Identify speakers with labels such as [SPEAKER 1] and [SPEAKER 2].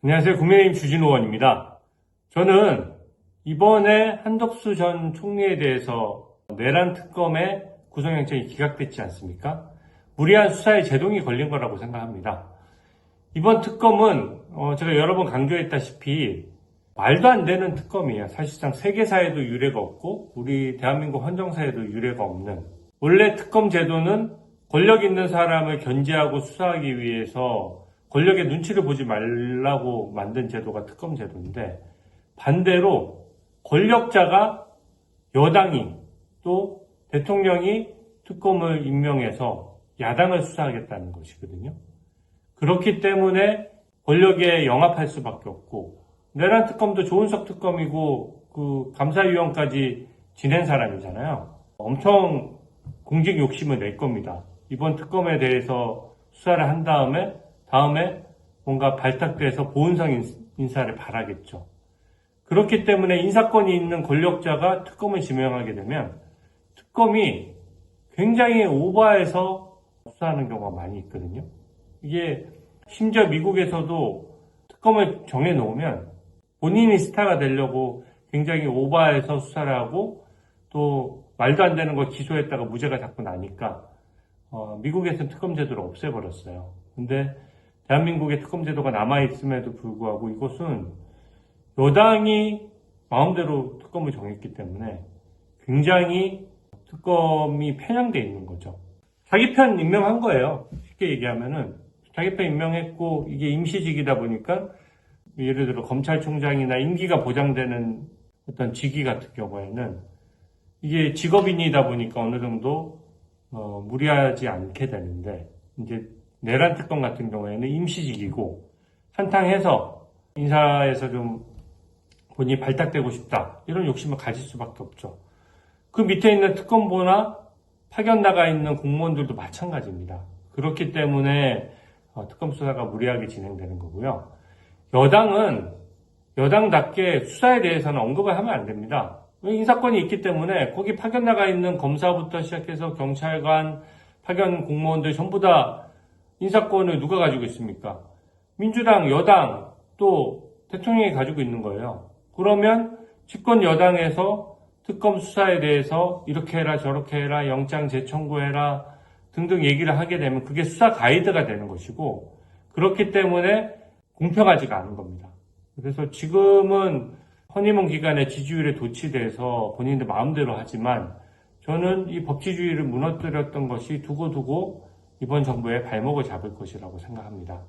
[SPEAKER 1] 안녕하세요. 국민의힘 주진우 의원입니다. 저는 이번에 한덕수 전 총리에 대해서 내란 특검의 구속영장이 기각됐지 않습니까? 무리한 수사에 제동이 걸린 거라고 생각합니다. 이번 특검은 제가 여러 번 강조했다시피 말도 안 되는 특검이에요. 사실상 세계사에도 유례가 없고 우리 대한민국 헌정사에도 유례가 없는, 원래 특검 제도는 권력 있는 사람을 견제하고 수사하기 위해서 권력의 눈치를 보지 말라고 만든 제도가 특검 제도인데, 반대로 권력자가, 여당이, 또 대통령이 특검을 임명해서 야당을 수사하겠다는 것이거든요. 그렇기 때문에 권력에 영합할 수밖에 없고, 내란 특검도 조은석 특검이고 그 감사위원까지 지낸 사람이잖아요. 엄청 공직 욕심을 낼 겁니다. 이번 특검에 대해서 수사를 한 다음에 뭔가 발탁돼서 보은성 인사를 바라겠죠. 그렇기 때문에 인사권이 있는 권력자가 특검을 지명하게 되면 특검이 굉장히 오버해서 수사하는 경우가 많이 있거든요. 이게 심지어 미국에서도 특검을 정해놓으면 본인이 스타가 되려고 굉장히 오버해서 수사를 하고, 또 말도 안 되는 거 기소했다가 무죄가 자꾸 나니까 미국에서는 특검 제도를 없애버렸어요. 근데 대한민국의 특검 제도가 남아있음에도 불구하고 이것은 여당이 마음대로 특검을 정했기 때문에 굉장히 특검이 편향되어 있는 거죠. 자기 편 임명한 거예요. 쉽게 얘기하면은 자기 편 임명했고, 이게 임시직이다 보니까 예를 들어 검찰총장이나 임기가 보장되는 어떤 직위 같은 경우에는 이게 직업인이다 보니까 어느 정도 무리하지 않게 되는데, 이제 내란 특검 같은 경우에는 임시직이고 한탕해서 인사에서 좀 본인이 발탁되고 싶다, 이런 욕심을 가질 수밖에 없죠. 그 밑에 있는 특검보나 파견 나가 있는 공무원들도 마찬가지입니다. 그렇기 때문에 특검 수사가 무리하게 진행되는 거고요. 여당은 여당답게 수사에 대해서는 언급을 하면 안 됩니다. 인사권이 있기 때문에 거기 파견 나가 있는 검사부터 시작해서 경찰관, 파견 공무원들 전부 다 인사권을 누가 가지고 있습니까? 민주당, 여당, 또 대통령이 가지고 있는 거예요. 그러면 집권 여당에서 특검 수사에 대해서 이렇게 해라 저렇게 해라, 영장 재청구해라 등등 얘기를 하게 되면 그게 수사 가이드가 되는 것이고, 그렇기 때문에 공평하지가 않은 겁니다. 그래서 지금은 허니문 기간에 지지율에 도취돼서 본인들 마음대로 하지만, 저는 이 법치주의를 무너뜨렸던 것이 두고두고 이번 정부의 발목을 잡을 것이라고 생각합니다.